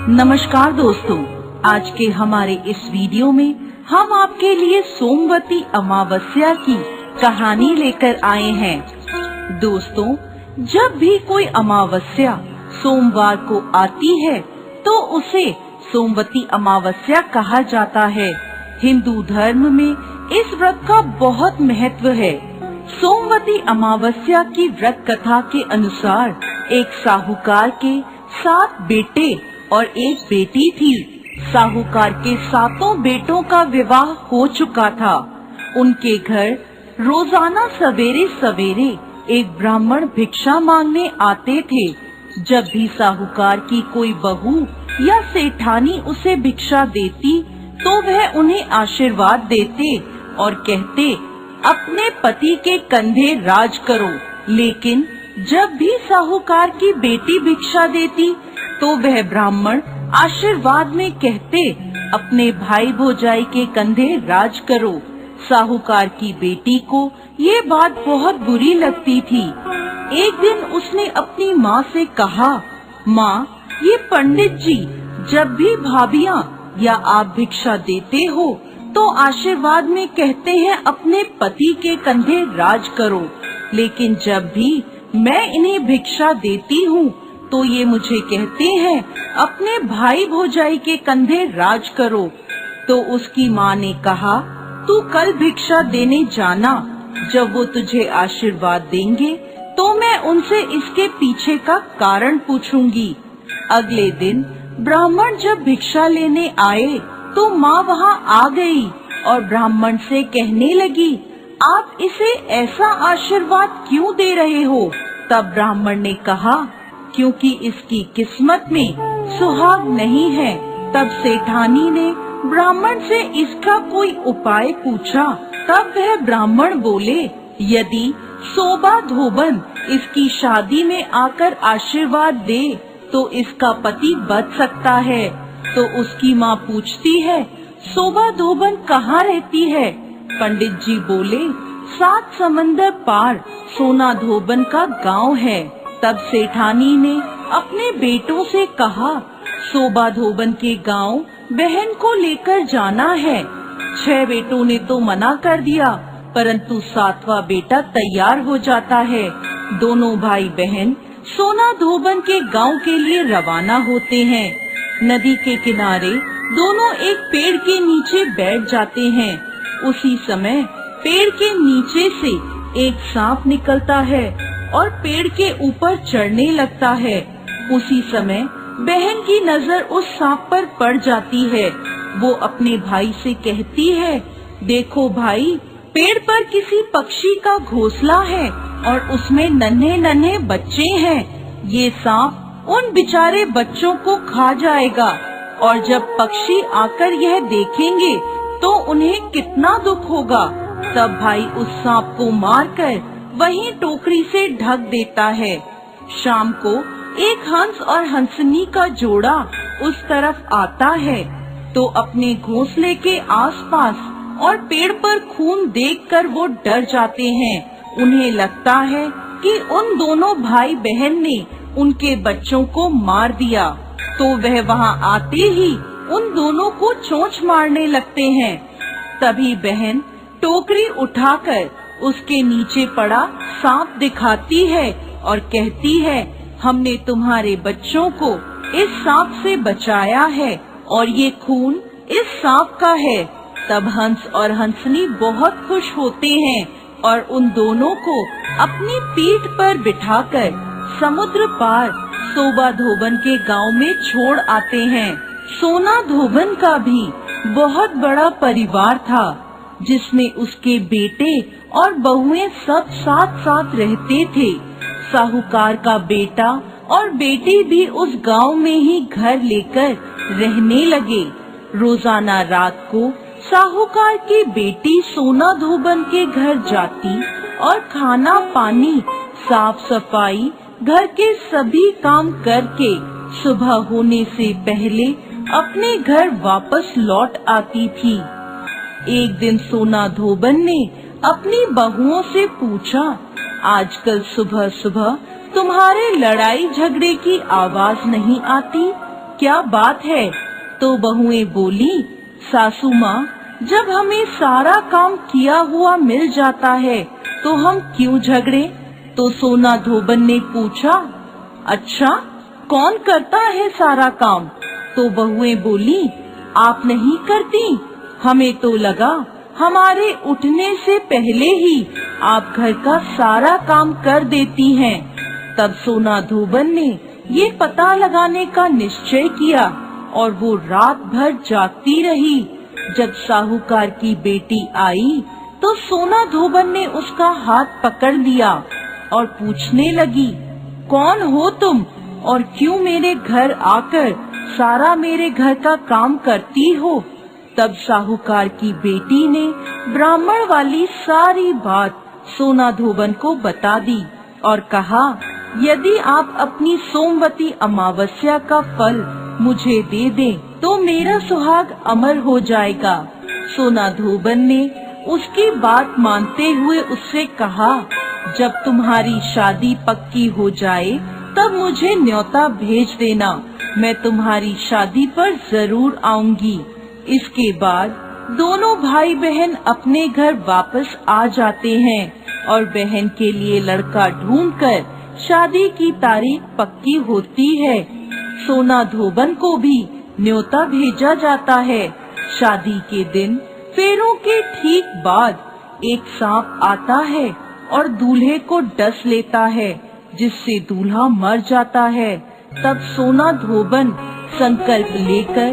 नमस्कार दोस्तों, आज के हमारे इस वीडियो में हम आपके लिए सोमवती अमावस्या की कहानी लेकर आए हैं। दोस्तों, जब भी कोई अमावस्या सोमवार को आती है तो उसे सोमवती अमावस्या कहा जाता है। हिंदू धर्म में इस व्रत का बहुत महत्व है। सोमवती अमावस्या की व्रत कथा के अनुसार एक साहूकार के 7 बेटे और एक बेटी थी। साहूकार के 7 बेटों का विवाह हो चुका था। उनके घर रोजाना सवेरे सवेरे एक ब्राह्मण भिक्षा मांगने आते थे। जब भी साहूकार की कोई बहू या सेठानी उसे भिक्षा देती तो वह उन्हें आशीर्वाद देते और कहते, अपने पति के कंधे राज करो। लेकिन जब भी साहूकार की बेटी भिक्षा देती तो वह ब्राह्मण आशीर्वाद में कहते, अपने भाई भौजाई के कंधे राज करो। साहूकार की बेटी को ये बात बहुत बुरी लगती थी। एक दिन उसने अपनी माँ से कहा, माँ, ये पंडित जी जब भी भाभियाँ या आप भिक्षा देते हो तो आशीर्वाद में कहते हैं अपने पति के कंधे राज करो, लेकिन जब भी मैं इन्हें भिक्षा देती हूँ तो ये मुझे कहते हैं अपने भाई भौजाई के कंधे राज करो। तो उसकी माँ ने कहा, तू कल भिक्षा देने जाना। जब वो तुझे आशीर्वाद देंगे तो मैं उनसे इसके पीछे का कारण पूछूंगी। अगले दिन ब्राह्मण जब भिक्षा लेने आए तो माँ वहाँ आ गई और ब्राह्मण से कहने लगी, आप इसे ऐसा आशीर्वाद क्यों दे रहे हो? तब ब्राह्मण ने कहा, क्योंकि इसकी किस्मत में सुहाग नहीं है। तब सेठानी ने ब्राह्मण से इसका कोई उपाय पूछा। तब वह ब्राह्मण बोले, यदि सोबा धोबन इसकी शादी में आकर आशीर्वाद दे तो इसका पति बच सकता है। तो उसकी माँ पूछती है, सोबा धोबन कहाँ रहती है? पंडित जी बोले, 7 समंदर पार सोना धोबन का गांव है। तब सेठानी ने अपने बेटों से कहा, सोबा धोबन के गांव बहन को लेकर जाना है। 6 बेटों ने तो मना कर दिया, परंतु 7वां बेटा तैयार हो जाता है। दोनों भाई बहन सोना धोबन के गांव के लिए रवाना होते हैं। नदी के किनारे दोनों एक पेड़ के नीचे बैठ जाते हैं। उसी समय पेड़ के नीचे से एक सांप निकलता है और पेड़ के ऊपर चढ़ने लगता है। उसी समय बहन की नजर उस सांप पर पड़ जाती है। वो अपने भाई से कहती है, देखो भाई, पेड़ पर किसी पक्षी का घोंसला है और उसमें नन्हे नन्हे बच्चे हैं। ये सांप उन बेचारे बच्चों को खा जाएगा और जब पक्षी आकर यह देखेंगे तो उन्हें कितना दुख होगा। तब भाई उस सांप को मारकर वहीं टोकरी से ढक देता है। शाम को एक हंस और हंसनी का जोड़ा उस तरफ आता है तो अपने घोंसले के आसपास और पेड़ पर खून देखकर वो डर जाते हैं। उन्हें लगता है कि उन दोनों भाई बहन ने उनके बच्चों को मार दिया। तो वह वहाँ आते ही उन दोनों को चोंच मारने लगते हैं। तभी बहन टोकरी उठाकर उसके नीचे पड़ा सांप दिखाती है और कहती है, हमने तुम्हारे बच्चों को इस सांप से बचाया है और ये खून इस सांप का है। तब हंस और हंसनी बहुत खुश होते हैं और उन दोनों को अपनी पीठ पर बिठाकर समुद्र पार सोबा धोबन के गांव में छोड़ आते हैं। सोना धोबन का भी बहुत बड़ा परिवार था, जिसमें उसके बेटे और बहुएं सब साथ साथ रहते थे। साहूकार का बेटा और बेटी भी उस गांव में ही घर लेकर रहने लगे। रोजाना रात को साहूकार की बेटी सोना धोबन के घर जाती और खाना पानी, साफ सफाई, घर के सभी काम करके सुबह होने से पहले अपने घर वापस लौट आती थी। एक दिन सोना धोबन ने अपनी बहुओं से पूछा, आजकल सुबह सुबह तुम्हारे लड़ाई झगड़े की आवाज नहीं आती? क्या बात है? तो बहुएं बोली, सासू माँ, जब हमें सारा काम किया हुआ मिल जाता है तो हम क्यों झगड़े? तो सोना धोबन ने पूछा, अच्छा कौन करता है सारा काम? तो बहुएं बोली, आप नहीं करती? हमें तो लगा हमारे उठने से पहले ही आप घर का सारा काम कर देती हैं। तब सोना धोबन ने ये पता लगाने का निश्चय किया और वो रात भर जागती रही। जब साहूकार की बेटी आई तो सोना धोबन ने उसका हाथ पकड़ लिया और पूछने लगी, कौन हो तुम और क्यों मेरे घर आकर सारा मेरे घर का काम करती हो? तब साहूकार की बेटी ने ब्राह्मण वाली सारी बात सोना धोबन को बता दी और कहा, यदि आप अपनी सोमवती अमावस्या का फल मुझे दे दें तो मेरा सुहाग अमर हो जाएगा। सोना धोबन ने उसकी बात मानते हुए उससे कहा, जब तुम्हारी शादी पक्की हो जाए तब मुझे न्योता भेज देना, मैं तुम्हारी शादी पर जरूर आऊंगी। इसके बाद दोनों भाई बहन अपने घर वापस आ जाते हैं और बहन के लिए लड़का ढूंढकर शादी की तारीख पक्की होती है। सोना धोबन को भी न्योता भेजा जाता है। शादी के दिन फेरों के ठीक बाद एक सांप आता है और दूल्हे को डस लेता है, जिससे दूल्हा मर जाता है। तब सोना धोबन संकल्प लेकर